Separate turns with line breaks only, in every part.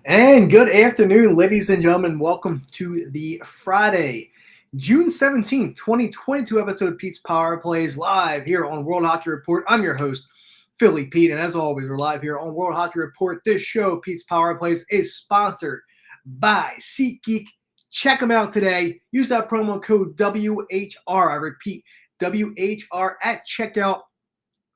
And good afternoon, ladies and gentlemen. Welcome to the Friday, June 17th, 2022 episode of Pete's Power Plays live here on World Hockey Report. I'm your host, Philly Pete, and as always, we're live here on World Hockey Report. This show, Pete's Power Plays, is sponsored by SeatGeek. Check them out today. Use that promo code WHR. I repeat, WHR at checkout.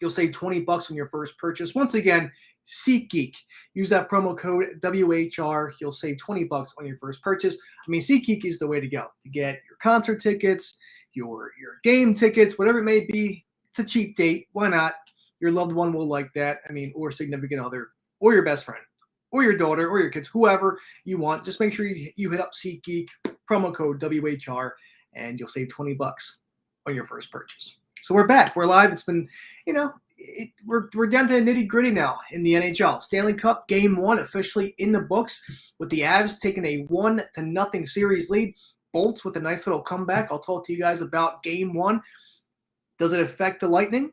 You'll save $20 on your first purchase. Once again, SeatGeek. Use that promo code WHR. You'll save $20 on your first purchase. I mean, SeatGeek is the way to go to get your concert tickets, your game tickets, whatever it may be. It's a cheap date. Why not? Your loved one will like that. I mean, or significant other, or your best friend, or your daughter, or your kids, whoever you want. Just make sure you hit up SeatGeek, promo code WHR, and you'll save $20 on your first purchase. So we're back. We're live. It's been, we're down to the nitty gritty now in the NHL. Stanley Cup Game 1 officially in the books with the Avs taking a 1-0 series lead. Bolts with a nice little comeback. I'll talk to you guys about Game 1. Does it affect the Lightning?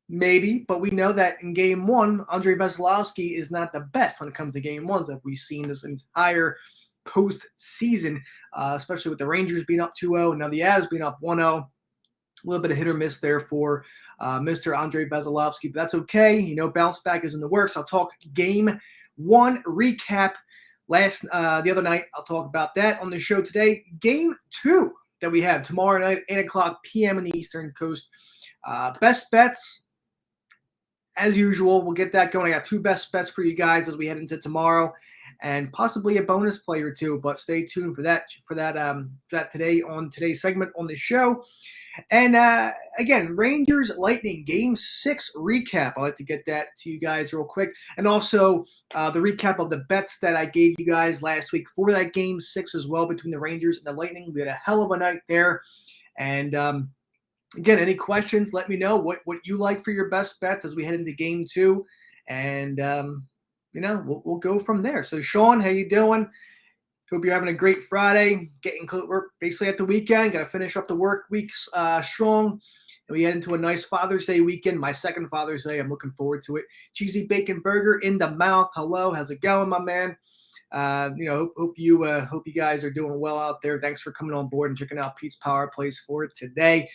Maybe, but we know that in Game 1, Andrei Vasilevskiy is not the best when it comes to Game 1s that we've seen this entire postseason, especially with the Rangers being up 2-0 and now the Avs being up 1-0. A little bit of hit or miss there for Mr. Andrei Vasilevskiy, but that's okay. Bounce back is in the works. I'll talk Game 1 recap the other night. I'll talk about that on the show today. Game 2 that we have tomorrow night, 8 o'clock p.m. in the Eastern Coast. Best bets, as usual. We'll get that going. I got 2 best bets for you guys as we head into tomorrow, and possibly a bonus play or 2. But stay tuned for that today on today's segment on the show. And again, Rangers Lightning Game 6 recap. I'd like to get that to you guys real quick. And also the recap of the bets that I gave you guys last week for that Game 6 as well between the Rangers and the Lightning. We had a hell of a night there. And again, any questions, let me know what you like for your best bets as we head into Game 2. And, we'll go from there. So, Sean, how you doing? Hope you're having a great Friday. We're basically at the weekend. Got to finish up the work weeks strong. And we head into a nice Father's Day weekend. My second Father's Day. I'm looking forward to it. Cheesy bacon burger in the mouth. Hello, how's it going, my man? Hope you guys are doing well out there. Thanks for coming on board and checking out Pete's Power Plays for today.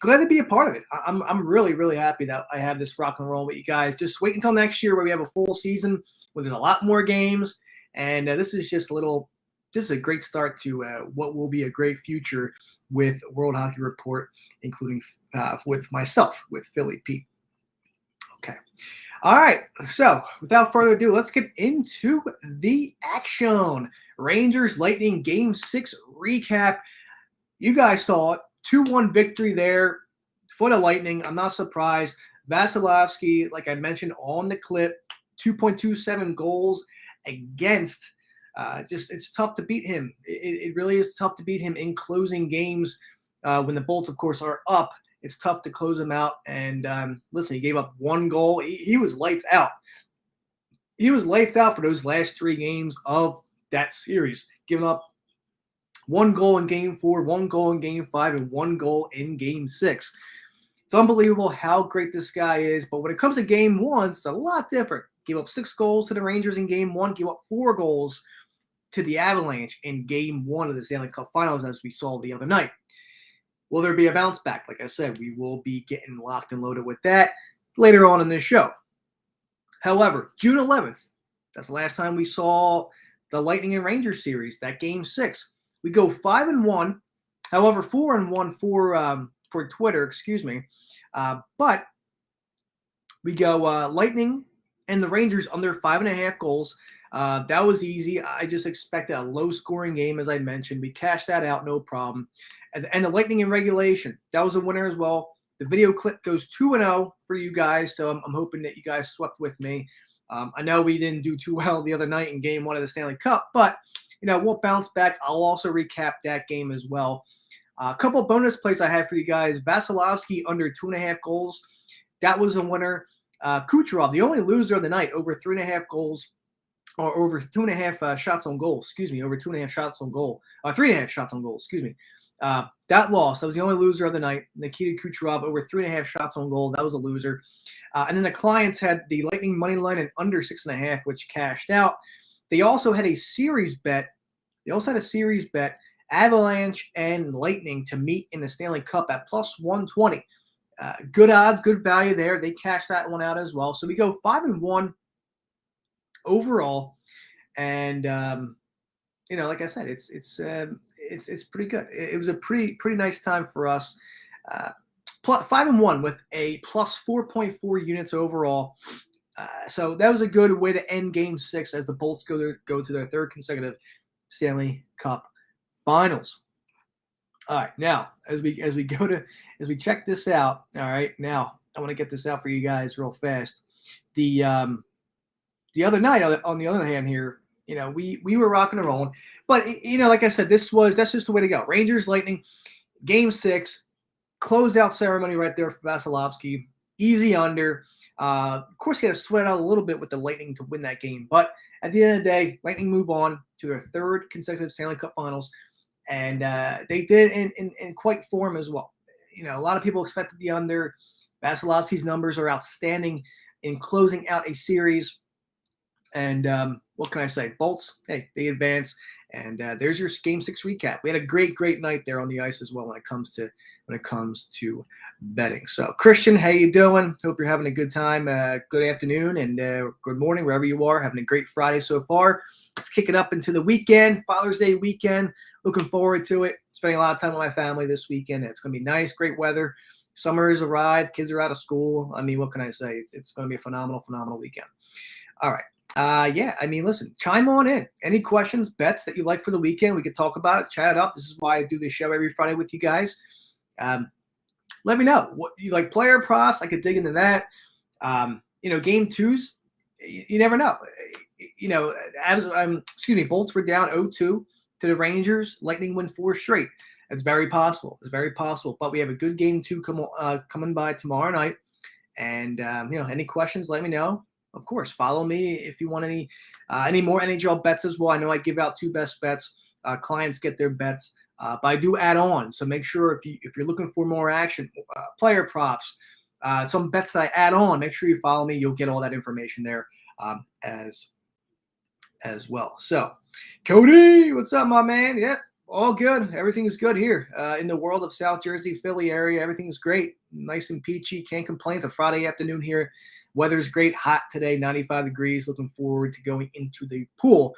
Glad to be a part of it. I'm really, really happy that I have this rock and roll with you guys. Just wait until next year where we have a full season where there's a lot more games. And this is a great start to what will be a great future with World Hockey Report, including with myself, with Philly Pete. Okay. All right. So without further ado, let's get into the action. Rangers Lightning Game 6 recap. You guys saw it. 2-1 victory there for the Lightning. I'm not surprised. Vasilevskiy, like I mentioned on the clip, 2.27 goals against. It's tough to beat him. It really is tough to beat him in closing games when the Bolts, of course, are up. It's tough to close him out. And listen, he gave up 1 goal. He was lights out. He was lights out for those last 3 games of that series, giving up 1 goal in Game 4, 1 goal in Game 5, and 1 goal in Game 6. It's unbelievable how great this guy is. But when it comes to Game 1, it's a lot different. Gave up 6 goals to the Rangers in Game 1. Gave up 4 goals to the Avalanche in Game 1 of the Stanley Cup Finals, as we saw the other night. Will there be a bounce back? Like I said, we will be getting locked and loaded with that later on in this show. However, June 11th, that's the last time we saw the Lightning and Rangers series, that Game 6. We go 5-1. However, 4-1 for Twitter, excuse me. But we go Lightning and the Rangers under 5.5 goals. That was easy. I just expected a low-scoring game, as I mentioned. We cashed that out, no problem. And the Lightning in regulation, that was a winner as well. The video clip goes 2-0 for you guys, so I'm hoping that you guys swept with me. I know we didn't do too well the other night in Game 1 of the Stanley Cup, but we'll bounce back. I'll also recap that game as well. A couple bonus plays I had for you guys. Vasilevskiy under 2.5 goals. That was a winner. Kucherov, the only loser of the night, over 3.5 goals, or over 2.5 shots on goal. Excuse me, over 2.5 shots on goal. 3.5 shots on goal. Excuse me. That loss, that was the only loser of the night. Nikita Kucherov over 3.5 shots on goal. That was a loser. And then the clients had the Lightning money line and under 6.5, which cashed out. They also had a series bet. Avalanche and Lightning to meet in the Stanley Cup at plus 120. Good odds, good value there. They cashed that one out as well. So we go 5-1 overall, and like I said, it's pretty good. It was a pretty nice time for us. 5-1 with a plus 4.4 units overall. So that was a good way to end Game 6 as the Bolts go to their third consecutive Stanley Cup Finals. All right, now as we check this out. All right, now I want to get this out for you guys real fast. The other night, on the other hand, here, we were rocking and rolling, but like I said, that's just the way to go. Rangers Lightning, Game 6, closeout ceremony right there for Vasilevsky. Easy under. Of course, he had to sweat out a little bit with the Lightning to win that game, but at the end of the day, Lightning move on to their third consecutive Stanley Cup Finals, and they did in quite form as well. A lot of people expected the under. Vasilevsky's numbers are outstanding in closing out a series, and what can I say? Bolts, hey, they advance, and there's your Game 6 recap. We had a great night there on the ice as well when it comes to betting. So, Christian, how you doing? Hope you're having a good time. Good afternoon and good morning wherever you are. Having a great Friday so far. Let's kick it up into the weekend, Father's Day weekend. Looking forward to it. Spending a lot of time with my family this weekend. It's going to be nice, great weather. Summer has arrived. Kids are out of school. I mean, what can I say? It's going to be a phenomenal weekend. All right. Listen, chime on in. Any questions, bets that you like for the weekend? We could talk about it, chat it up. This is why I do this show every Friday with you guys. Let me know. What you like, player props? I could dig into that. Game 2s, you never know. Bolts were down 0-2 to the Rangers. Lightning win 4 straight. It's very possible. But we have a good Game 2 coming by tomorrow night. And, any questions, let me know. Of course, follow me if you want any more NHL bets as well. I know I give out 2 best bets. Clients get their bets, but I do add on. So make sure if you're looking for more action, player props, some bets that I add on, make sure you follow me. You'll get all that information there as well. So, Cody, what's up, my man? Yep, all good. Everything is good here in the world of South Jersey, Philly area. Everything's great, nice and peachy. Can't complain. It's a Friday afternoon here. Weather's great, hot today, 95 degrees. Looking forward to going into the pool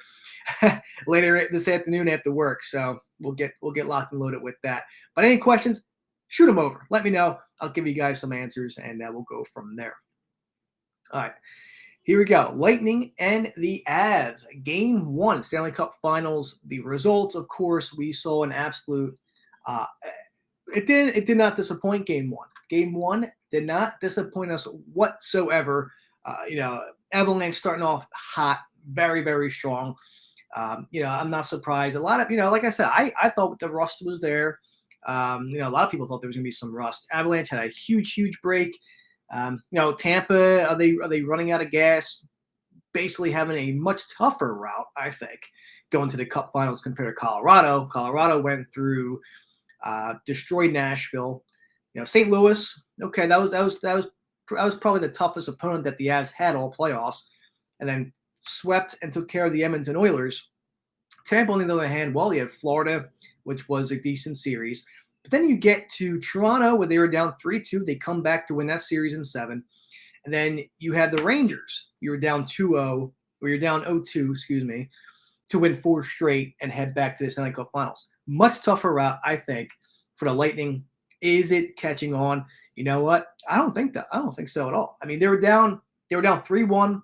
later this afternoon after work. So we'll get locked and loaded with that. But any questions, shoot them over. Let me know. I'll give you guys some answers, and we'll go from there. All right, here we go. Lightning and the Avs. Game 1, Stanley Cup Finals. The results, of course, we saw an absolute it did not disappoint Game 1. Game 1 did not disappoint us whatsoever. Avalanche starting off hot, very, very strong. I'm not surprised. A lot of, like I said, I thought the rust was there. A lot of people thought there was going to be some rust. Avalanche had a huge break. Tampa, are they running out of gas? Basically having a much tougher route, I think, going to the Cup Finals compared to Colorado. Colorado went through, destroyed Nashville. St. Louis, okay, that was probably the toughest opponent that the Avs had all playoffs, and then swept and took care of the Edmonton Oilers. Tampa, on the other hand, well, you had Florida, which was a decent series. But then you get to Toronto, where they were down 3-2. They come back to win that series in 7. And then you had the Rangers. You were down 2-0, or you're down 0-2, to win 4 straight and head back to the Stanley Cup Finals. Much tougher route, I think, for the Lightning. Is it catching on? You know what? I don't think so at all. I mean, they were down 3-1.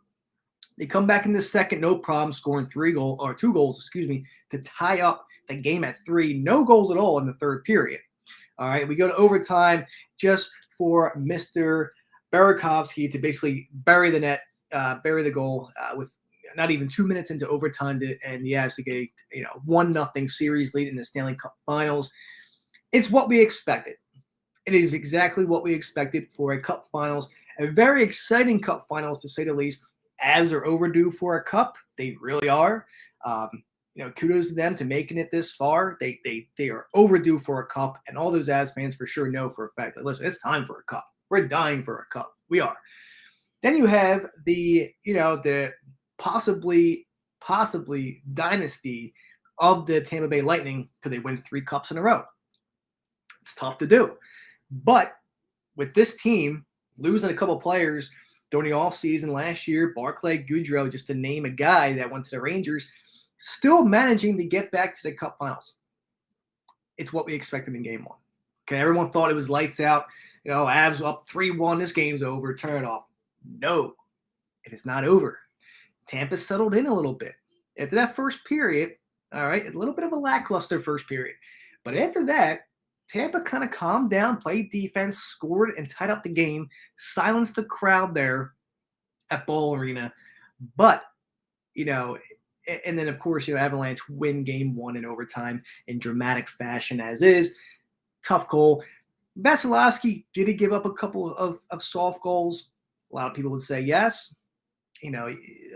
They come back in the second, no problem, scoring 2 goals, to tie up the game at 3. No goals at all in the third period. All right, we go to overtime just for Mr. Burakovsky to basically bury the net, bury the goal with not even 2 minutes into overtime, and the Avs to get a 1-0 series lead in the Stanley Cup Finals. It's what we expected. It is exactly what we expected for a Cup Finals, a very exciting Cup Finals to say the least. Avs are overdue for a cup. They really are. kudos to them to making it this far. They are overdue for a cup, and all those Avs fans for sure know for a fact that, listen, it's time for a cup. We're dying for a cup. We are. Then you have the possibly dynasty of the Tampa Bay Lightning. Could they win 3 cups in a row? It's tough to do. But with this team losing a couple players during the offseason last year, Barclay Goodrow, just to name a guy that went to the Rangers, still managing to get back to the Cup Finals. It's what we expected in Game 1. Okay, everyone thought it was lights out. Avs up 3-1. This game's over. Turn it off. No, it is not over. Tampa settled in a little bit. After that first period, all right, a little bit of a lackluster first period. But after that, Tampa kind of calmed down, played defense, scored, and tied up the game, silenced the crowd there at Ball Arena. But, and then, of course, Avalanche win Game 1 in overtime in dramatic fashion as is. Tough goal. Vasilevsky, did he give up a couple of soft goals? A lot of people would say yes.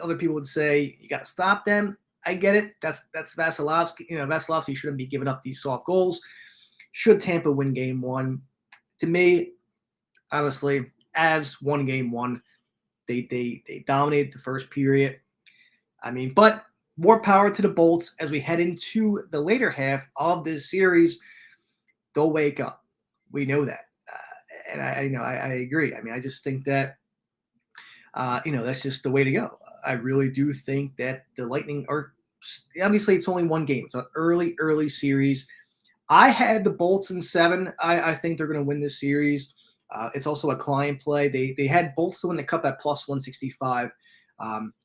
Other people would say you got to stop them. I get it. That's Vasilevsky. Vasilevsky shouldn't be giving up these soft goals. Should Tampa win Game 1? To me, honestly, Avs won Game 1. They dominated the first period. But more power to the Bolts as we head into the later half of this series. They'll wake up. We know that, and I agree. I just think that that's just the way to go. I really do think that the Lightning are, obviously it's only one game. It's an early series. I had the Bolts in 7. I think they're going to win this series. It's also a client play. They had Bolts to win the Cup at plus 165,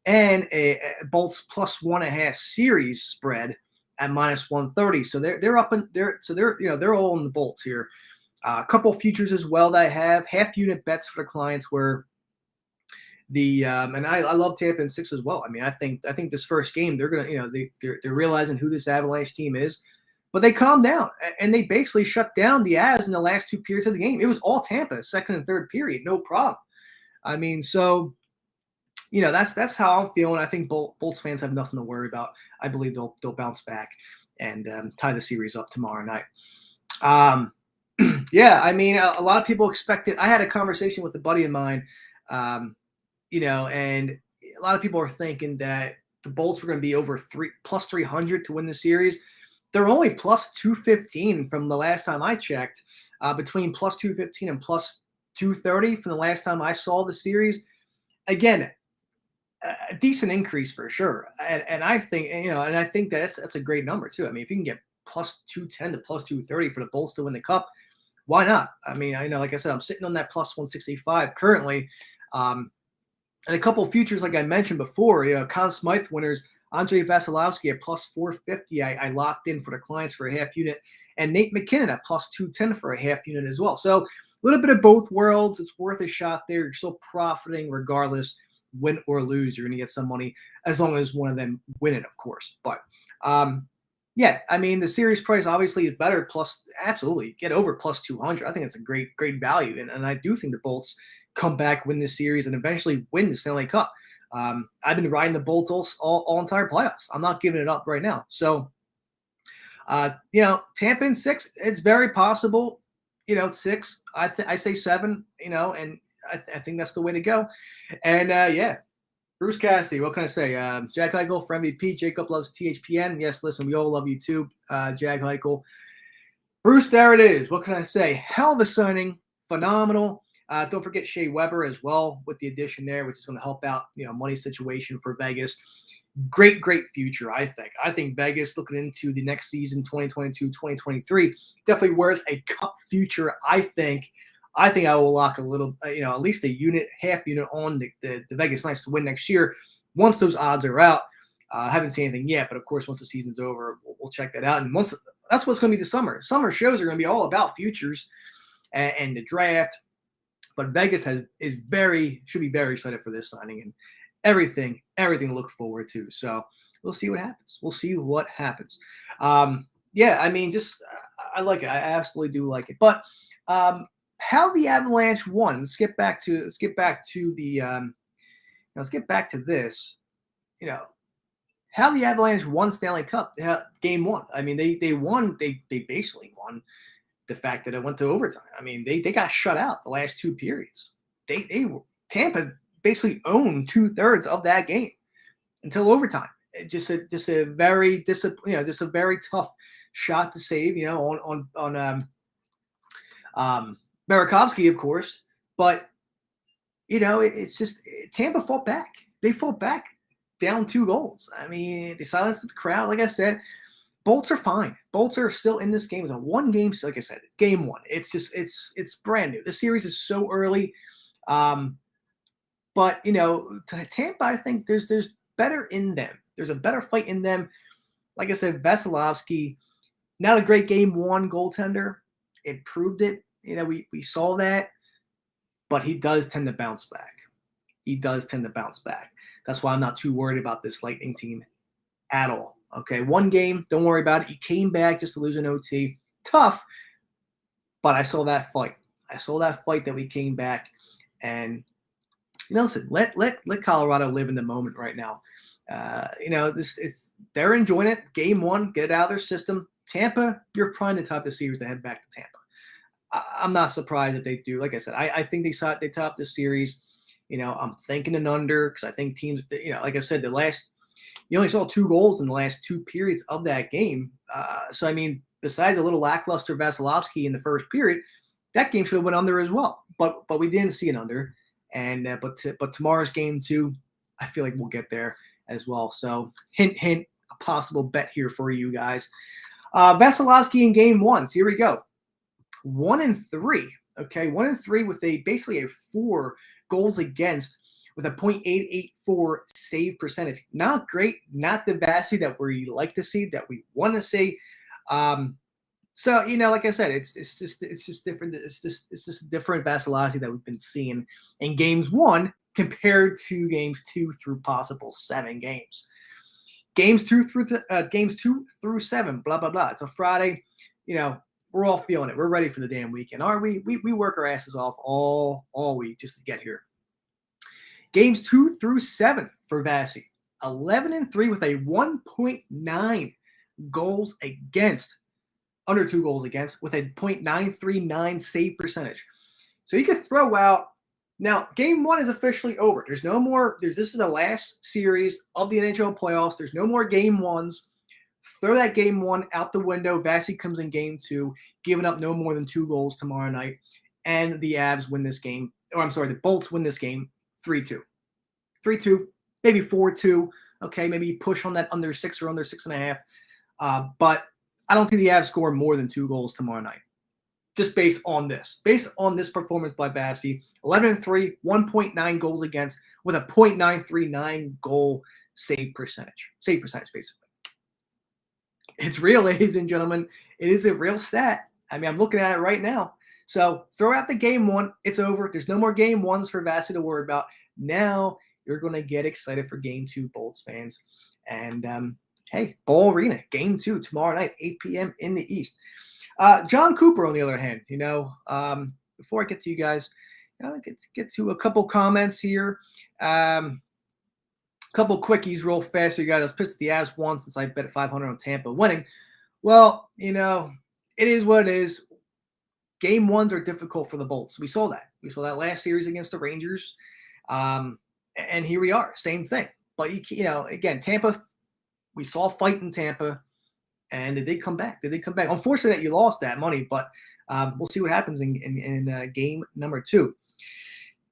and a Bolts plus 1.5 series spread at minus 130. So they're up in there. So they're all in the Bolts here. A couple futures as well that I have half unit bets for the clients where and I love Tampa in 6 as well. I think this first game they're gonna they're realizing who this Avalanche team is. But they calmed down, and they basically shut down the Avs in the last 2 periods of the game. It was all Tampa, second and third period, no problem. So that's how I'm feeling. I think Bolts fans have nothing to worry about. I believe they'll bounce back and tie the series up tomorrow night. A lot of people expected. I had a conversation with a buddy of mine, and a lot of people are thinking that the Bolts were going to be over plus 300 to win the series. They're only plus 215 from the last time I checked, between plus 215 and plus 230 from the last time I saw the series. Again, a decent increase for sure. And I think, I think that's a great number too. If you can get plus 210 to plus 230 for the Bolts to win the Cup, why not? Like I said, I'm sitting on that plus 165 currently. And a couple of futures, like I mentioned before, Conn Smythe winners, Andrei Vasilevsky at plus 450, I locked in for the clients for a half unit, and Nate McKinnon at plus 210 for a half unit as well. So a little bit of both worlds. It's worth a shot there. You're still profiting regardless, win or lose. You're going to get some money as long as one of them win it, of course. But the series price obviously is better. Plus, absolutely get over plus 200. I think it's a great value, and I do think the Bolts come back, win this series, and eventually win the Stanley Cup. I've been riding the Bolts all entire playoffs. I'm not giving it up right now. So, Tampa in 6, it's very possible. 6, I say 7. And I think that's the way to go. And Bruce Cassidy, what can I say? Jack Eichel for MVP. Jacob loves THPN. Yes, listen, we all love you too, Jack Eichel. Bruce, there it is. What can I say? Hell of a signing, phenomenal. Don't forget Shea Weber as well with the addition there, which is going to help out, money situation for Vegas. Great future, I think. I think Vegas looking into the next season, 2022-2023, definitely worth a Cup future, I think. I think I will lock a little, at least a unit, half unit on the Vegas Knights to win next year once those odds are out. I haven't seen anything yet, but of course, once the season's over, we'll check that out. And that's what's going to be the summer. Summer shows are going to be all about futures and the draft. But Vegas should be very excited for this signing and everything to look forward to. So we'll see what happens. I like it. I absolutely do like it. But how the Avalanche won. Let's get back to this. how the Avalanche won Stanley Cup game one. I mean, they won. They basically won the fact that it went to overtime. I mean, they got shut out the last two periods. Tampa basically owned 2/3 of that game until overtime. Just a very just a very tough shot to save. On Burakovsky, of course, but it's just Tampa fought back. They fought back down 2 goals. I mean, they silenced the crowd. Like I said, Bolts are fine. Bolts are still in this game. It's a 1 game. Like I said, game 1. It's just it's brand new. The series is so early. But to Tampa, I think there's better in them. There's a better fight in them. Like I said, Vasilevsky, not a great game 1 goaltender. It proved it. We saw that. But he does tend to bounce back. That's why I'm not too worried about this Lightning team at all. Okay, 1 game, don't worry about it. He came back just to lose an OT. Tough, but I saw that fight. That we came back, and listen, let Colorado live in the moment right now. They're enjoying it. Game 1, get it out of their system. Tampa, you're primed to top the series to head back to Tampa. I'm not surprised if they do. Like I said, I think they top the series. I'm thinking an under because I think teams, like I said, you only saw 2 goals in the last 2 periods of that game. So, I mean, besides a little lackluster Vasilevsky in the first period, that game should have went under as well. But we didn't see an under. And but tomorrow's game 2, I feel like we'll get there as well. So, hint, a possible bet here for you guys. Vasilevsky in game 1. So here we go. 1-3. Okay, 1-3 with basically a 4 goals against with a .884 save percentage. Not great, not the Vassy that we like to see, that we want to see. So like I said, it's just different. It's just a different Vasilevsky that we've been seeing in games 1 compared to games 2 through possible 7 games. Games 2 through 7. Blah blah blah. It's a Friday. We're all feeling it. We're ready for the damn weekend, aren't we? We work our asses off all week just to get here. Games 2 through 7 for Vassy. 11-3 with a 1.9 goals against. Under 2 goals against with a .939 save percentage. So you could throw out. Now, game 1 is officially over. There's no more. This is the last series of the NHL playoffs. There's no more game 1s. Throw that game 1 out the window. Vassy comes in game 2, giving up no more than 2 goals tomorrow night. And the Avs win this game. The Bolts win this game 3-2. 3-2, maybe 4-2. Okay, maybe push on that under 6 or under 6.5. But I don't see the Avs score more than 2 goals tomorrow night. Just based on this performance by Vassy. 11-3, 1.9 goals against with a .939 goal save percentage. Save percentage, basically. It's real, ladies and gentlemen. It is a real stat. I mean, I'm looking at it right now. So throw out the game 1. It's over. There's no more game 1s for Vassy to worry about. Now you're going to get excited for game 2, Bolts fans. And, hey, Ball Arena, game 2 tomorrow night, 8 p.m. in the East. John Cooper, on the other hand, before I get to you guys, get to a couple comments here. Couple quickies real fast for you guys. I was pissed at the Avs once since I bet 500 on Tampa winning. Well, it is what it is. Game 1s are difficult for the Bolts. We saw that. We saw that last series against the Rangers. And here we are. Same thing. But, again, Tampa, we saw a fight in Tampa, and they did come back. Unfortunately that you lost that money, but we'll see what happens in game number 2.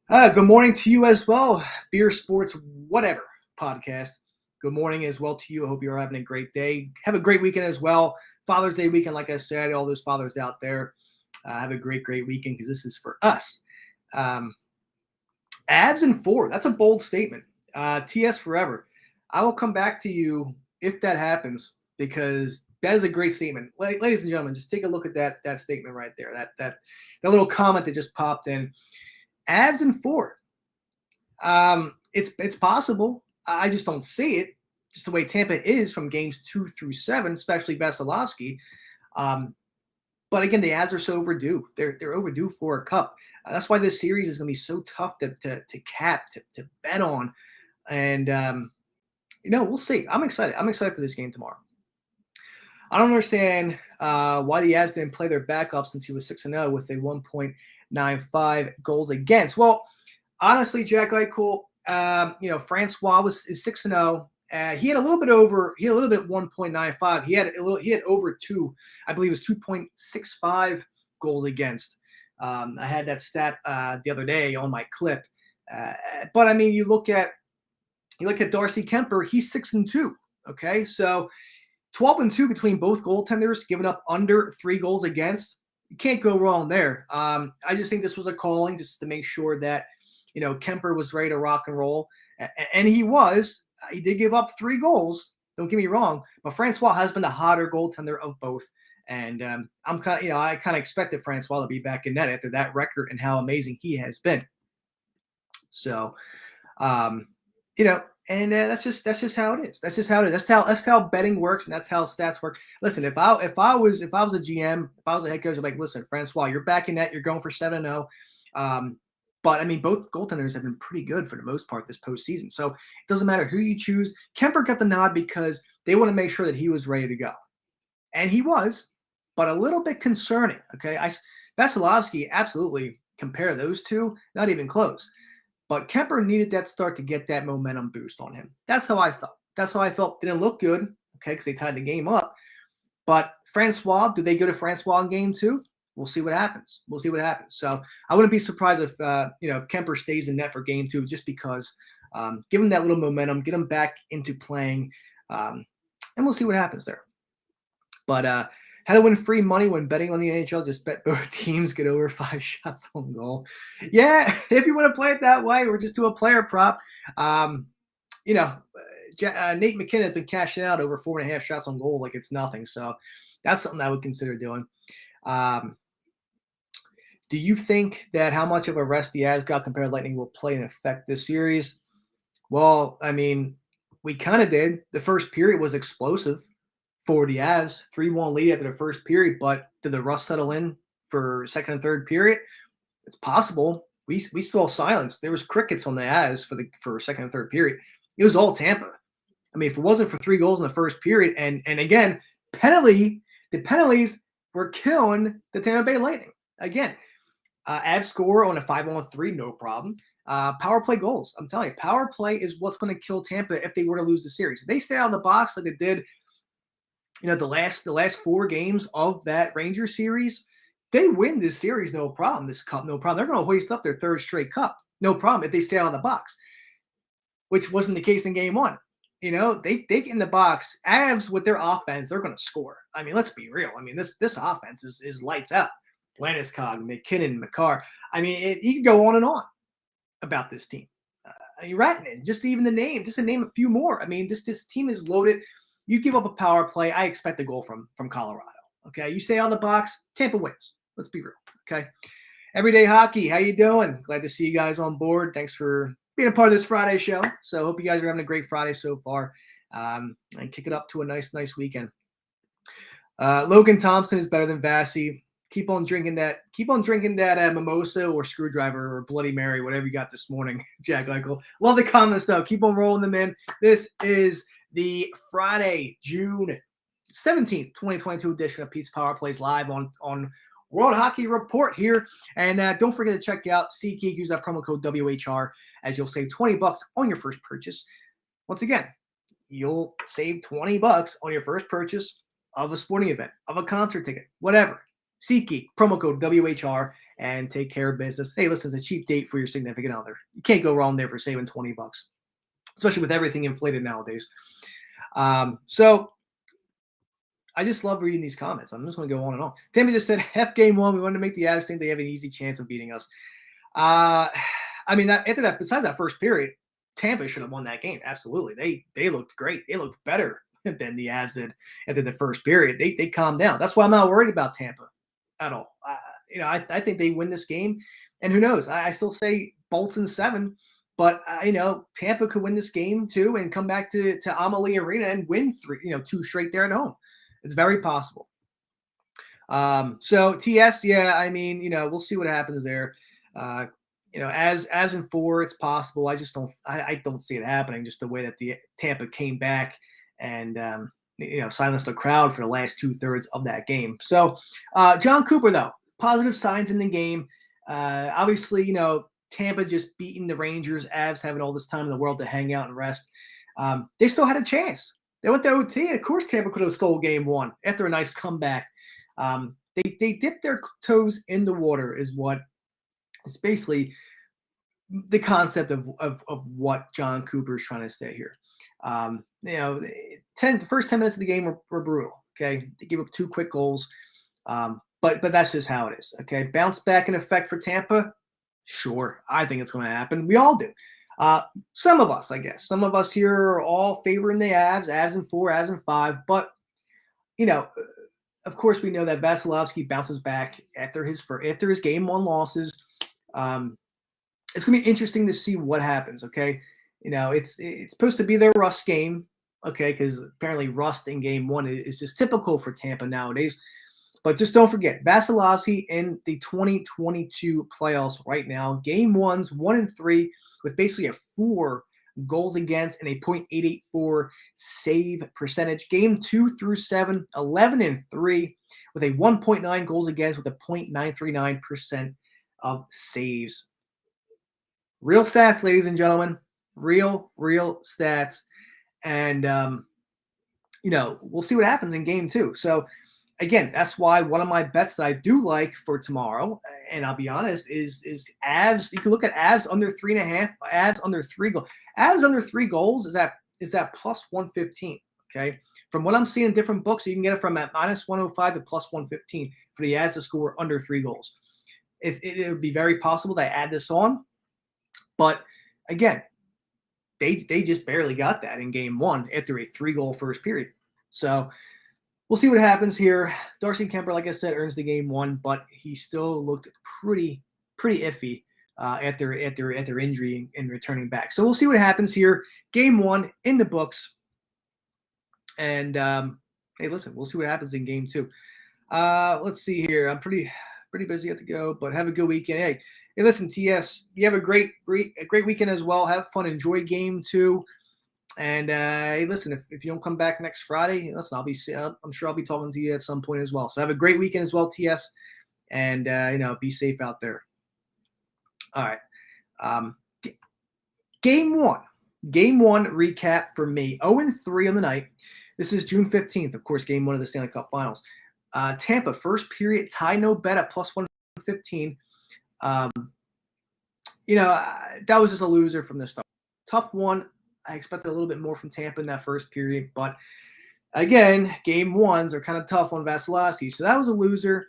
Good morning to you as well, Beer Sports Whatever podcast. Good morning as well to you. I hope you're having a great day. Have a great weekend as well. Father's Day weekend, like I said, all those fathers out there, have a great weekend because this is for us. Avs in 4. That's a bold statement. TS forever. I will come back to you if that happens because that is a great statement. Ladies and gentlemen, just take a look at that statement right there. That little comment that just popped in. Avs in 4. It's possible. I just don't see it. Just the way Tampa is from games 2 through 7, especially Vasilevsky. But again, the Avs are so overdue. They're overdue for a cup. That's why this series is going to be so tough to cap, to bet on. And We'll see. I'm excited. I'm excited for this game tomorrow. I don't understand why the Avs didn't play their backup since he was 6-0 with a 1.95 goals against. Well, honestly, Jack Eichel, Francois is 6-0. He had a little bit over. He had a little bit 1.95. He had over 2. I believe it was 2.65 goals against. I had that stat the other day on my clip. But I mean, you look at Darcy Kemper. He's 6-2. Okay, so 12-2 between both goaltenders, giving up under 3 goals against. You can't go wrong there. I just think this was a calling just to make sure that, Kemper was ready to rock and roll. And he was. He did give up 3 goals. Don't get me wrong. But Francois has been the hotter goaltender of both. And I kind of expected Francois to be back in net after that record and how amazing he has been. So, and that's just how it is. That's just how it is. That's how betting works, and that's how stats work. Listen, if I was a GM, if I was a head coach, I'd be like, listen, Francois, you're back in net. You're going for 7-0. But I mean, both goaltenders have been pretty good for the most part this postseason. So it doesn't matter who you choose. Kemper got the nod because they want to make sure that he was ready to go, and he was, but a little bit concerning. Okay, Vasilevsky, absolutely compare those two, not even close. But Kemper needed that start to get that momentum boost on him. That's how I felt. Didn't look good, okay, because they tied the game up. But Francois, do they go to Francois in game 2? We'll see what happens. So I wouldn't be surprised if Kemper stays in net for game 2, just because give him that little momentum, get him back into playing, and we'll see what happens there. But how to win free money when betting on the NHL? Just bet both teams get over 5 shots on goal. Yeah, if you want to play it that way, or just do a player prop. Nate McKinnon has been cashing out over 4.5 shots on goal like it's nothing. So that's something I would consider doing. Do you think that how much of a rest the Avs got compared to Lightning will play and affect this series? Well, I mean, we kind of did. The first period was explosive for the Avs, 3-1 lead after the first period, but did the rust settle in for second and third period? It's possible. We saw silence. There was crickets on the Avs for second and third period. It was all Tampa. I mean, if it wasn't for 3 goals in the first period, and again, the penalties were killing the Tampa Bay Lightning. Again, Avs score on a 5-on-3, no problem. Power play goals. I'm telling you, power play is what's going to kill Tampa if they were to lose the series. If they stay out of the box like they did, the last 4 games of that Rangers series, they win this series, no problem. This cup, no problem. They're going to hoist up their 3rd straight cup, no problem, if they stay out of the box, which wasn't the case in game 1. They get in the box. Avs with their offense, they're going to score. I mean, let's be real. I mean, this offense is lights out. Landeskog, McKinnon, Makar. I mean, you can go on and on about this team. Ratinen, just even the name, just to name a few more. I mean, this team is loaded. You give up a power play, I expect a goal from Colorado. Okay, you stay on the box, Tampa wins. Let's be real. Okay, Everyday Hockey, how you doing? Glad to see you guys on board. Thanks for being a part of this Friday show. So hope you guys are having a great Friday so far, and kick it up to a nice weekend. Logan Thompson is better than Vasi. Keep on drinking that mimosa or screwdriver or Bloody Mary, whatever you got this morning, Jack Eichel. Love the comments, though. Keep on rolling them in. This is the Friday, June 17th, 2022 edition of Pete's Power Plays live on World Hockey Report here. And don't forget to check out SeatGeek. Use that promo code WHR as you'll save $20 on your first purchase. Once again, you'll save $20 on your first purchase of a sporting event, of a concert ticket, whatever. SeatGeek, promo code WHR, and take care of business. Hey, listen, it's a cheap date for your significant other. You can't go wrong there for saving $20, especially with everything inflated nowadays. So I just love reading these comments. I'm just going to go on and on. Tammy just said, F game 1, we wanted to make the Avs think they have an easy chance of beating us. I mean, after that, besides that first period, Tampa should have won that game. Absolutely. They looked great. They looked better than the Avs did after the first period. They calmed down. That's why I'm not worried about Tampa at all. I think they win this game, and who knows? I still say Bolts in 7, but Tampa could win this game too and come back to Amalie Arena and win 2 straight there at home. It's very possible. So TS, yeah, I mean, we'll see what happens there. as in 4, it's possible. I just don't see it happening. Just the way that the Tampa came back and silenced the crowd for the last 2/3 of that game. So, John Cooper, though, positive signs in the game. Obviously, Tampa just beating the Rangers, Avs having all this time in the world to hang out and rest. They still had a chance. They went to OT, and of course Tampa could have stole game 1 after a nice comeback. They dipped their toes in the water is what is basically the concept of what John Cooper is trying to say here. The first 10 minutes of the game were brutal. Okay, they gave up 2 quick goals, but that's just how it is. Okay, bounce back in effect for Tampa. Sure, I think it's going to happen. We all do. Some of us, I guess, some of us here are all favoring the Avs in 4, Avs in 5. But of course, we know that Vasilevsky bounces back after his game 1 losses. It's going to be interesting to see what happens. Okay, it's supposed to be their rust game. Okay, because apparently rust in game 1 is just typical for Tampa nowadays. But just don't forget, Vasilevsky in the 2022 playoffs right now, game 1's 1-3 with basically a 4 goals against and a .884 save percentage. Game 2 through 7, 11-3 with a 1.9 goals against with a .939% of saves. Real stats, ladies and gentlemen. Real stats. And, we'll see what happens in game 2. So, again, that's why one of my bets that I do like for tomorrow, and I'll be honest, is Avs. You can look at Avs under 3.5, Avs under 3 goals. Avs under 3 goals is at plus 115. Okay, from what I'm seeing in different books, you can get it from at minus 105 to plus 115 for the Avs to score under 3 goals. It would be very possible that I add this on, but again, they just barely got that in game 1 after a 3-goal first period. So we'll see what happens here. Darcy Kemper, like I said, earns the game 1, but he still looked pretty iffy after injury and returning back. So we'll see what happens here. Game 1 in the books. And hey, listen, we'll see what happens in game 2. Let's see here. I'm pretty busy at to go, but have a good weekend. Hey, listen, TS, you have a great weekend as well. Have fun. Enjoy game 2. And hey, listen, if you don't come back next Friday, listen, I'm sure I'll be talking to you at some point as well. So have a great weekend as well, TS, and be safe out there. All right. Game 1 recap for me. 0-3 on the night. This is June 15th, of course, game 1 of the Stanley Cup Finals. Tampa, first period, tie no bet at plus 115. That was just a loser from the start. Tough one. I expected a little bit more from Tampa in that first period, but again, game 1s are kind of tough on Vasilevsky. So that was a loser.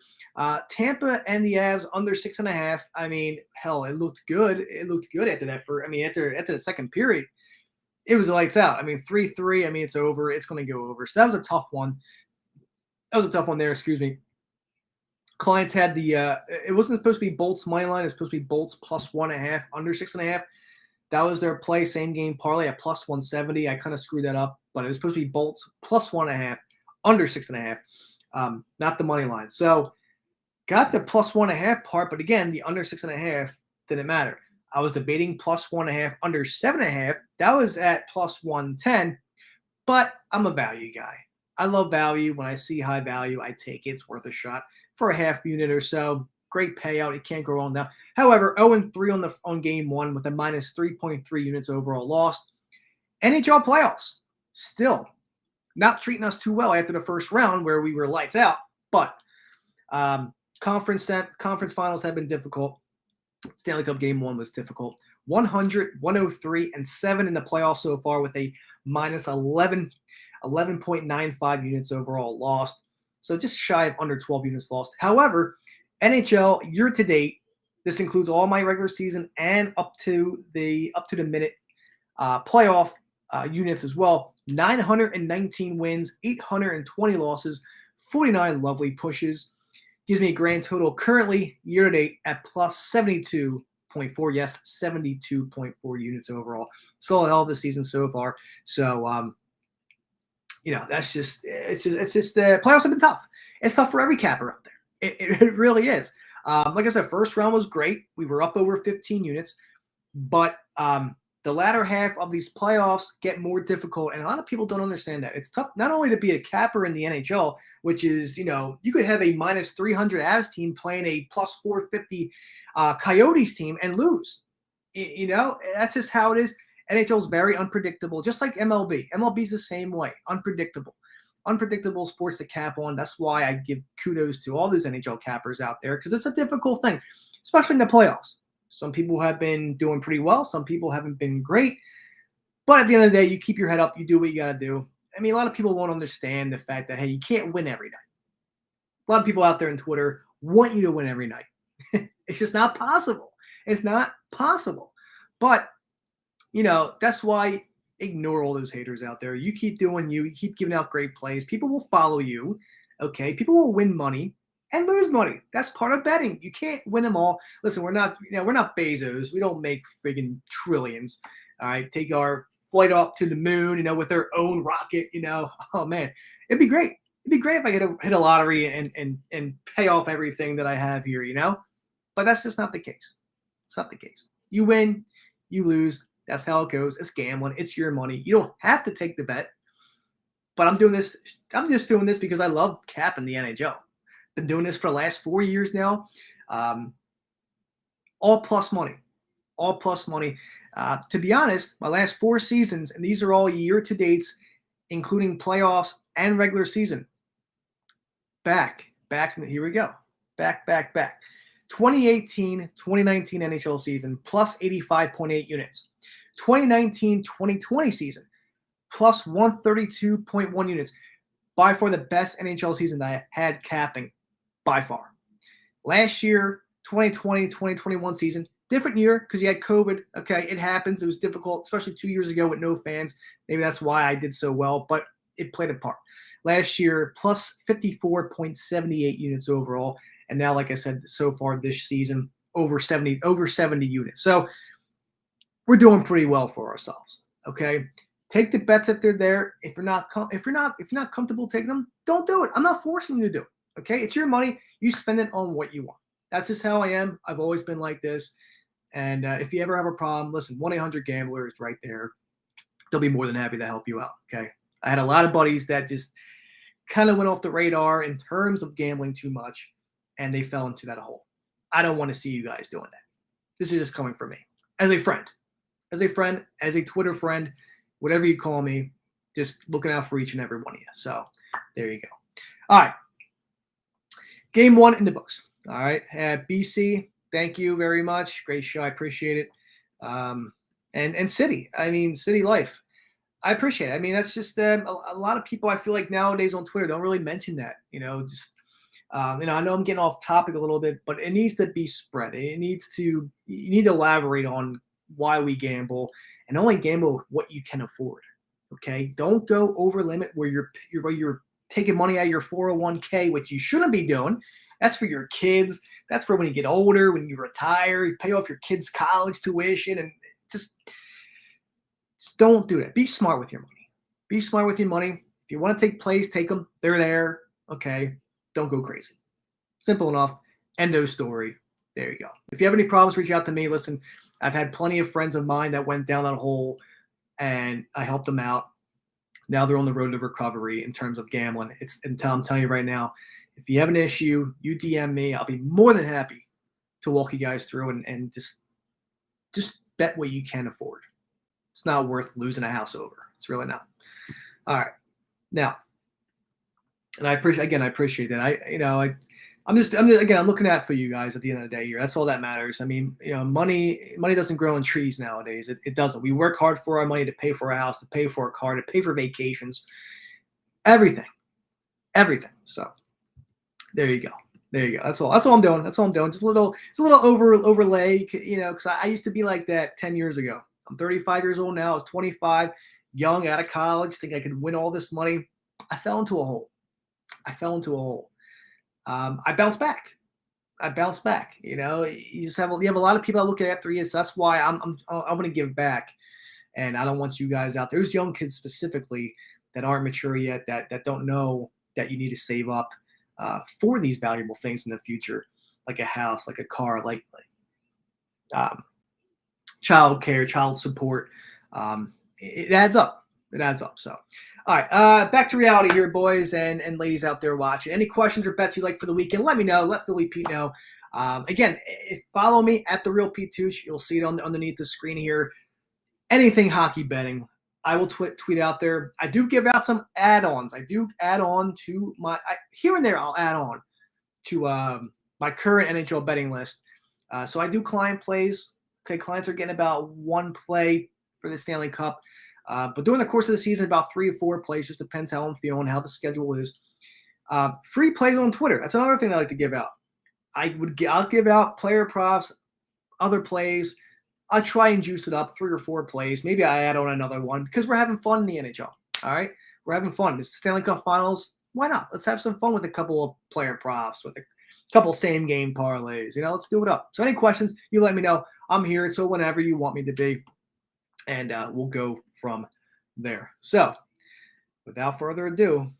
Tampa and the Avs under 6.5. I mean, hell, it looked good. It looked good after that. After the second period, it was lights out. I mean, 3-3. I mean, it's over. It's going to go over. So that was a tough one. There. Excuse me. Clients had it wasn't supposed to be Bolts money line. It's supposed to be Bolts plus 1.5 under 6.5. That was their play, same game parlay at plus 170. I kind of screwed that up, but it was supposed to be Bolts plus 1.5 under 6.5, not the money line. So got the plus 1.5 part, but again, the under 6.5 didn't matter. I was debating plus 1.5 under 7.5. That was at plus 110, but I'm a value guy. I love value. When I see high value, I take it. It's worth a shot for a half unit or so. Great payout. It can't go wrong now. However, 0-3 on game 1 with a minus 3.3 units overall lost. NHL playoffs still not treating us too well after the first round where we were lights out. But conference finals have been difficult. Stanley Cup game 1 was difficult. 100, 103, and 7 in the playoffs so far with a minus 11.95 units overall lost. So just shy of under 12 units lost. However, NHL year to date, this includes all my regular season and up to the minute playoff units as well. 919 wins, 820 losses, 49 lovely pushes. Gives me a grand total currently year to date at plus 72.4. Yes, 72.4 units overall. Still a hell of a season so far. So that's just the playoffs have been tough. It's tough for every capper out there. It really is. Like I said, first round was great. We were up over 15 units, but the latter half of these playoffs get more difficult, and a lot of people don't understand that. It's tough not only to be a capper in the NHL, which is, you could have a minus 300 Avs team playing a plus 450 Coyotes team and lose. That's just how it is. NHL is very unpredictable, just like MLB. MLB is the same way, unpredictable sports to cap on. That's why I give kudos to all those NHL cappers out there, because it's a difficult thing, especially in the playoffs. Some people have been doing pretty well. Some people haven't been great. But at the end of the day, you keep your head up. You do what you got to do. I mean, a lot of people won't understand the fact that, hey, you can't win every night. A lot of people out there on Twitter want you to win every night. It's just not possible. It's not possible. But, that's why ignore all those haters out there. You keep doing you. You keep giving out great plays. People will follow you, okay? People will win money and lose money. That's part of betting. You can't win them all. Listen, we're not Bezos. We don't make friggin' trillions. All right, take our flight up to the moon, with our own rocket. Oh man, it'd be great. It'd be great if I hit a lottery and pay off everything that I have here. But that's just not the case. It's not the case. You win, you lose. That's how it goes. It's gambling. It's your money. You don't have to take the bet. But I'm doing this. I'm just doing this because I love capping the NHL. Been doing this for the last 4 years now. All plus money. All plus money. To be honest, my last 4 seasons, and these are all year-to-dates, including playoffs and regular season. Back. Here we go. Back. 2018-2019 NHL season, plus 85.8 units. 2019-2020 season, plus 132.1 units. By far the best NHL season that I had capping, by far. Last year, 2020-2021 season, different year because you had COVID. Okay, it happens. It was difficult, especially 2 years ago with no fans. Maybe that's why I did so well, but it played a part. Last year, plus 54.78 units overall. And now, like I said, so far this season, over 70 units. So we're doing pretty well for ourselves. Okay, take the bets if they're there. If you're not comfortable taking them, don't do it. I'm not forcing you to do it. Okay, it's your money. You spend it on what you want. That's just how I am. I've always been like this. And if you ever have a problem, listen, 1-800-GAMBLER is right there. They'll be more than happy to help you out. Okay, I had a lot of buddies that just kind of went off the radar in terms of gambling too much, and they fell into that hole. I don't want to see you guys doing that. This is just coming from me as a friend, as a Twitter friend, whatever you call me, just looking out for each and every one of you. So there you go. All right. Game 1 in the books. All right. BC, thank you very much. Great show. I appreciate it. And City. City Life. I appreciate it. That's just a lot of people I feel like nowadays on Twitter don't really mention that. I know I'm getting off topic a little bit, but it needs to be spread. You need to elaborate on why we gamble, and only gamble what you can afford. Okay, don't go over limit where you're taking money out of your 401k, which you shouldn't be doing. That's for your kids. That's for when you get older, when you retire, you pay off your kids' college tuition, and just don't do that. Be smart with your money. Be smart with your money. If you want to take plays, take them. They're there. Okay. Don't go crazy. Simple enough. End of story. There you go. If you have any problems, reach out to me. Listen, I've had plenty of friends of mine that went down that hole, and I helped them out. Now they're on the road to recovery in terms of gambling. I'm telling you right now, if you have an issue, you DM me. I'll be more than happy to walk you guys through and just bet what you can afford. It's not worth losing a house over. It's really not. All right. Now, and I appreciate that. I'm looking out for you guys at the end of the day here. That's all that matters. Money doesn't grow on trees nowadays. It doesn't. We work hard for our money to pay for our house, to pay for a car, to pay for vacations, everything. So there you go. That's all I'm doing. Just a little overlay, because I used to be like that 10 years ago. I'm 35 years old now. I was 25, young, out of college, think I could win all this money. I fell into a hole. I bounced back. You have a lot of people that look after you. So that's why I want to give back, and I don't want you guys out there. There's young kids specifically that aren't mature yet, that don't know that you need to save up for these valuable things in the future. like a house, like a car, like child care, child support. It adds up. It adds up. So, all right, back to reality here, boys and ladies out there watching. Any questions or bets you like for the weekend? Let me know. Let Philly Pete know. Again, follow me at the Real Pete Touche. You'll see it underneath the screen here. Anything hockey betting, I will tweet out there. I do give out some add-ons. I do add on to here and there. I'll add on to my current NHL betting list. So I do client plays. Okay, clients are getting about one play for the Stanley Cup. But during the course of the season, about 3 or 4 plays. Just depends how I'm feeling, how the schedule is. Free plays on Twitter. That's another thing I like to give out. I'll give out player props, other plays. I try and juice it up 3 or 4 plays. Maybe I add on another one because we're having fun in the NHL. All right, we're having fun. It's the Stanley Cup Finals. Why not? Let's have some fun with a couple of player props, with a couple same game parlays. Let's do it up. So any questions, you let me know. I'm here. So whenever you want me to be, and we'll go from there. So without further ado,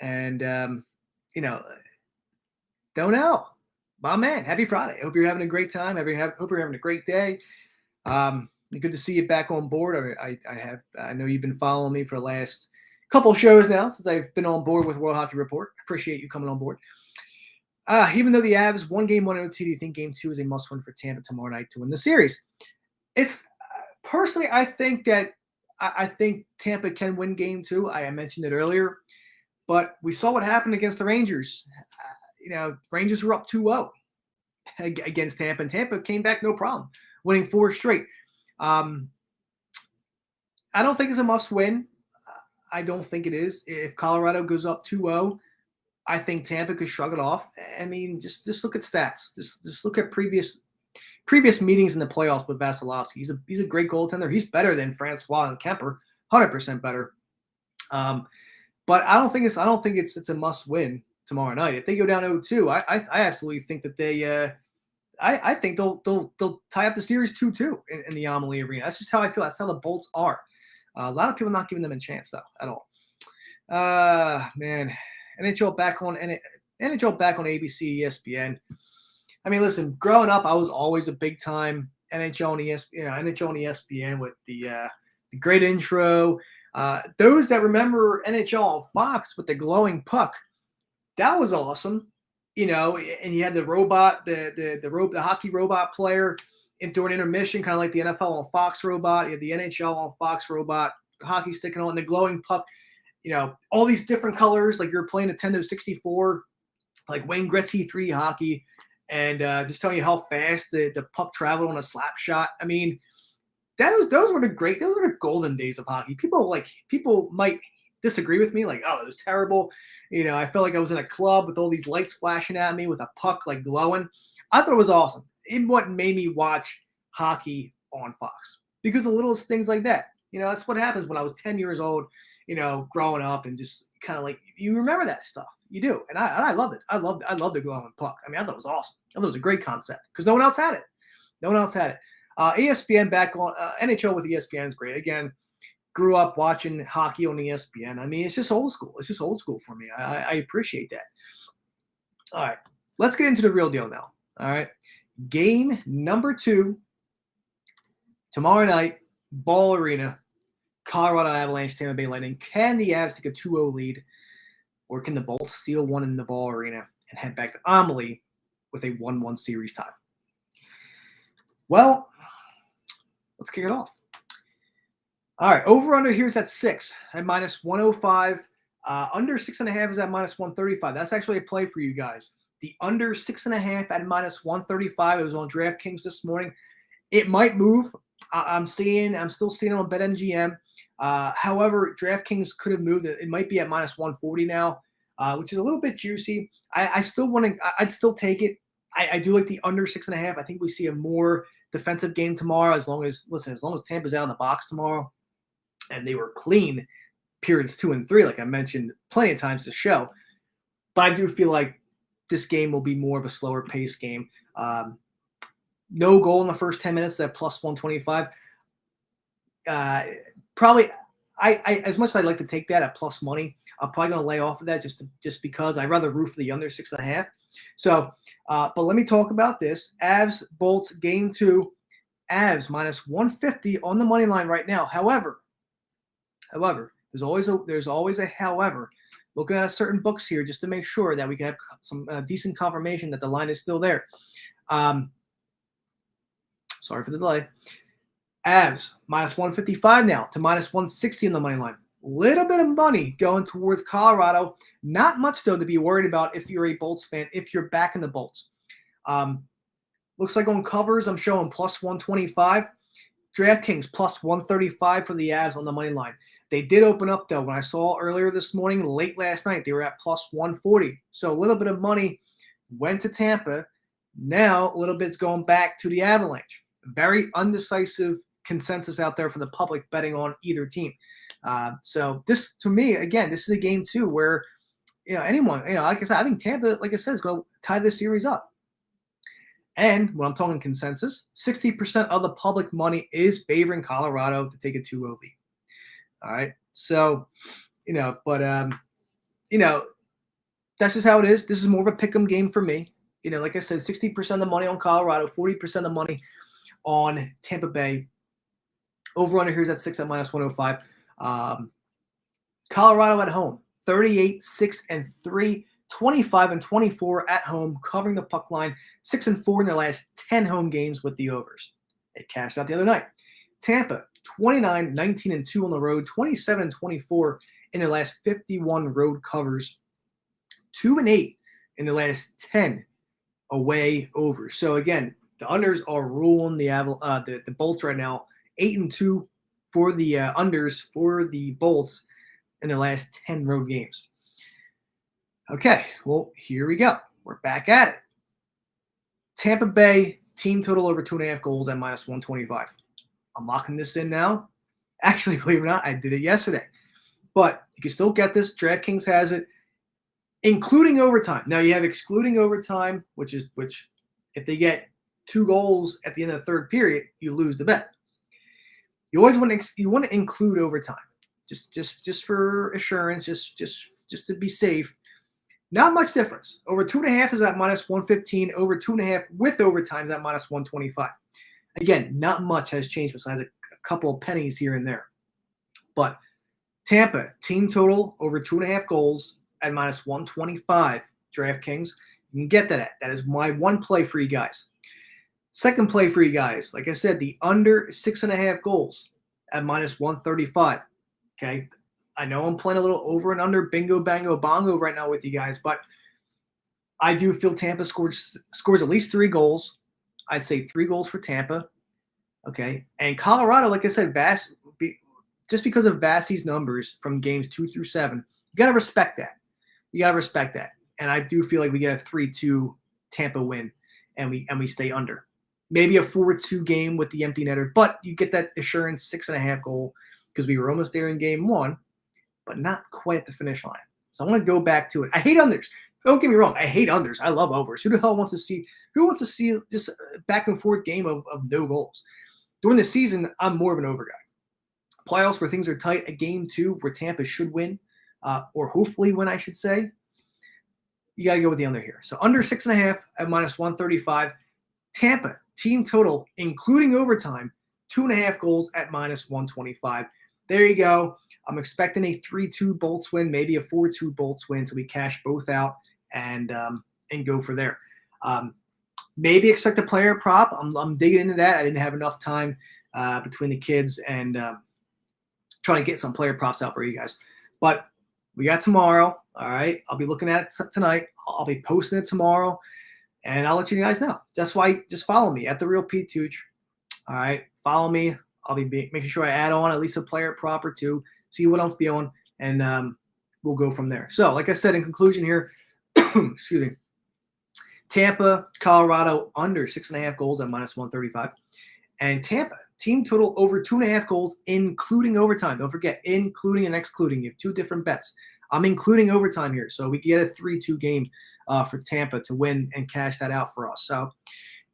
and don't know, my man. Happy Friday. I hope you're having a great time. Hope you're having a great day. Good to see you back on board. I know you've been following me for the last couple of shows now since I've been on board with World Hockey Report. Appreciate you coming on board. Even though the Avs won Game 1 OT, do you think Game 2 is a must-win for Tampa tomorrow night to win the series? It's personally, I think Tampa can win Game 2. I mentioned it earlier, but we saw what happened against the Rangers. Rangers were up 2-0 against Tampa, and Tampa came back no problem, winning 4 straight. I don't think it's a must-win. I don't think it is. If Colorado goes up 2-0, I think Tampa could shrug it off. I mean, just look at stats. Just look at previous meetings in the playoffs with Vasilevsky. He's a great goaltender. He's better than Francois and Kemper, 100% better. But I don't think it's a must-win tomorrow night. If they go down 0-2, I absolutely think that they. I think they'll tie up the series 2-2 in the Amalie Arena. That's just how I feel. That's how the Bolts are. A lot of people not giving them a chance though at all. Man, NHL back on ABC, ESPN. I mean, listen, growing up, I was always a big time NHL and ESPN with the great intro. Those that remember NHL on Fox with the glowing puck, that was awesome. And you had the robot, the hockey robot player during intermission, kind of like the NFL on Fox robot. You had the NHL on Fox robot, the hockey stick on the glowing puck. All these different colors, like you're playing Nintendo 64, like Wayne Gretzky 3 hockey, and just telling you how fast the puck traveled on a slap shot. I mean, those were the golden days of hockey. People might disagree with me, like, oh, it was terrible. I felt like I was in a club with all these lights flashing at me with a puck like glowing. I thought it was awesome. It what made me watch hockey on Fox, because of little things like that. That's what happens when I was 10 years old, growing up, and just kind of like, you remember that stuff. You do. And I loved it. I loved the glowing puck. I mean, I thought it was awesome. I thought it was a great concept because no one else had it. ESPN back on NHL with ESPN is great. Again, grew up watching hockey on ESPN. I mean, it's just old school. It's just old school for me. I appreciate that. All right, let's get into the real deal now. All right, game number 2 tomorrow night, Ball Arena, Colorado Avalanche, Tampa Bay Lightning. Can the Avs take a 2-0 lead, or can the Bolts steal one in the Ball Arena and head back to Amalie with a 1-1 series tie? Well, let's kick it off. All right, over-under here is at 6 at -105. Under 6.5 is at -135. That's actually a play for you guys. The under 6.5 at -135. It was on DraftKings this morning. It might move. I'm still seeing it on BetMGM. However, DraftKings could have moved it. It might be at -140 now, which is a little bit juicy. I'd still take it. I do like the under 6.5. I think we see a more defensive game tomorrow, as long as Tampa's out of the box tomorrow, and they were clean periods 2 and 3, like I mentioned plenty of times to show. But I do feel like this game will be more of a slower pace game. No goal in the first 10 minutes at +125. Probably, I as much as I'd like to take that at plus money, I'm probably going to lay off of that just because I'd rather root for the under 6.5. So, but let me talk about this. Avs Bolts game 2. Avs minus 150 on the money line right now. However, there's always a however. Looking at certain books here just to make sure that we can have some decent confirmation that the line is still there. Sorry for the delay. Avs minus 155 now to minus 160 on the money line. Little bit of money going towards Colorado. Not much, though, to be worried about if you're a Bolts fan, if you're back in the Bolts. Looks like on covers, I'm showing plus 125. DraftKings plus 135 for the Avs on the money line. They did open up, though. When I saw earlier this morning, late last night, they were at plus 140. So a little bit of money went to Tampa. Now a little bit's going back to the Avalanche. Very undecisive consensus out there for the public betting on either team. So this, to me, again, this is a game too where, anyone, like I said, I think Tampa, like I said, is going to tie this series up. And when I'm talking consensus, 60% of the public money is favoring Colorado to take a 2-0 lead. All right. So, that's just how it is. This is more of a pick'em game for me. Like I said, 60% of the money on Colorado, 40% of the money on Tampa Bay. Over under here is at 6 at minus 105. Colorado at home, 38-6-3, 25-24 at home, covering the puck line, 6-4 in their last 10 home games with the overs. It cashed out the other night. Tampa, 29-19-2 on the road, 27-24 in their last 51 road covers, 2-8 in the last 10 away overs. So again, the unders are ruling the Bolts right now. 8-2 for the unders for the Bolts in their last 10 road games. Okay, well, here we go. We're back at it. Tampa Bay team total over 2.5 goals at minus 125. I'm locking this in now. Actually, believe it or not, I did it yesterday. But you can still get this. DraftKings has it, including overtime. Now you have excluding overtime, which if they get 2 goals at the end of the third period, you lose the bet. You always want to include overtime, just for assurance, just to be safe. Not much difference. Over 2.5 is at minus 115. Over 2.5 with overtime is at minus 125. Again, not much has changed besides a couple of pennies here and there. But Tampa team total over 2.5 goals at minus 125. DraftKings, you can get that at. That is my one play for you guys. Second play for you guys, like I said, the under 6.5 goals at minus 135. Okay, I know I'm playing a little over and under bingo, bango, bongo right now with you guys, but I do feel Tampa scores at least 3 goals. I'd say 3 goals for Tampa. Okay, and Colorado, like I said, just because of Vasi's numbers from games 2 through 7, you got to respect that. And I do feel like we get a 3-2 Tampa win, and we stay under. Maybe a 4-2 game with the empty netter, but you get that assurance 6.5 goal because we were almost there in game 1, but not quite at the finish line. So I want to go back to it. I hate unders. Don't get me wrong. I hate unders. I love overs. Who wants to see just a back and forth game of no goals? During the season, I'm more of an over guy. Playoffs where things are tight, a game 2 where Tampa should win, or hopefully win, I should say. You got to go with the under here. So under 6.5 at minus 135. Tampa team total, including overtime, 2.5 goals at minus 125. There you go. I'm expecting a 3-2 Bolts win, maybe a 4-2 Bolts win, so we cash both out and go for there. Maybe expect a player prop. I'm digging into that. I didn't have enough time between the kids and trying to get some player props out for you guys. But we got tomorrow. All right. I'll be looking at it tonight. I'll be posting it tomorrow, and I'll let you guys know. That's why just follow me at The Real Pete Tooch. All right. Follow me. I'll be making sure I add on at least a player prop or 2, see what I'm feeling, and we'll go from there. So, like I said, in conclusion here, excuse me, Tampa, Colorado, under 6.5 goals at minus 135. And Tampa, team total over 2.5 goals, including overtime. Don't forget, including and excluding. You have 2 different bets. I'm including overtime here, so we can get a 3-2 game for Tampa to win and cash that out for us. So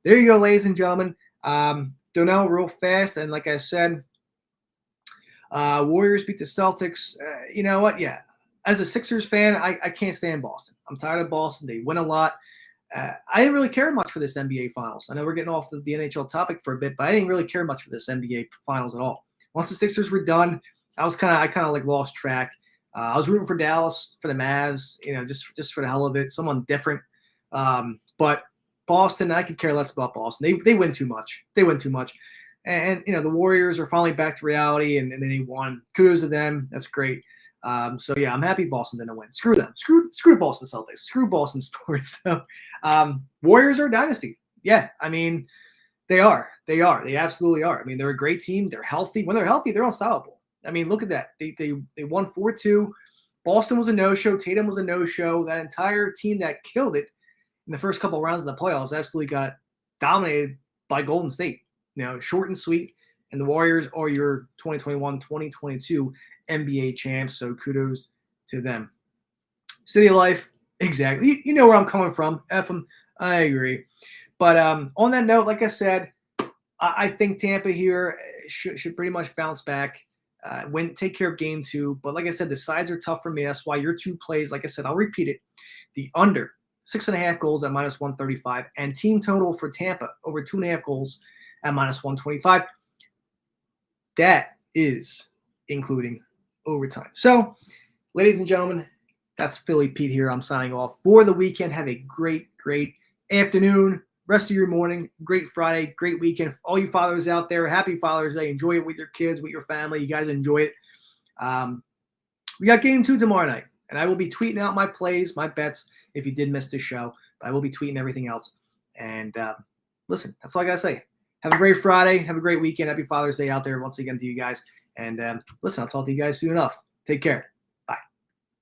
there you go, ladies and gentlemen. Donnell real fast, and like I said, Warriors beat the Celtics. You know what? Yeah. As a Sixers fan, I can't stand Boston. I'm tired of Boston. They win a lot. I didn't really care much for this NBA Finals. I know we're getting off the NHL topic for a bit, but I didn't really care much for this NBA Finals at all. Once the Sixers were done, I kind of like lost track. I was rooting for Dallas, for the Mavs, just for the hell of it, someone different. But Boston, I could care less about Boston. They win too much. They win too much. And the Warriors are finally back to reality, and they won. Kudos to them. That's great. So yeah, I'm happy Boston didn't win. Screw them. Screw Boston Celtics. Screw Boston sports. So Warriors are a dynasty. Yeah, I mean, they are. They absolutely are. I mean, they're a great team. They're healthy. When they're healthy, they're unstoppable. I mean, look at that. They won 4-2. Boston was a no-show. Tatum was a no-show. That entire team that killed it in the first couple of rounds of the playoffs absolutely got dominated by Golden State. Short and sweet. And the Warriors are your 2021-2022 NBA champs, so kudos to them. City of Life, exactly. You know where I'm coming from. F them. I agree. But on that note, like I said, I think Tampa here should pretty much bounce back, take care of game 2. But like I said, the sides are tough for me. That's why your 2 plays, like I said, I'll repeat it. The under 6.5 goals at -135, and team total for Tampa over 2.5 goals at -125. That is including overtime. So, ladies and gentlemen, that's Philly Pete here. I'm signing off for the weekend. Have a great afternoon, rest of your morning, great Friday, great weekend. All you fathers out there, happy Father's Day. Enjoy it with your kids, with your family. You guys enjoy it. We got game 2 tomorrow night, and I will be tweeting out my plays, my bets, if you did miss the show. But I will be tweeting everything else. And listen, that's all I got to say. Have a great Friday. Have a great weekend. Happy Father's Day out there once again to you guys. And listen, I'll talk to you guys soon enough. Take care.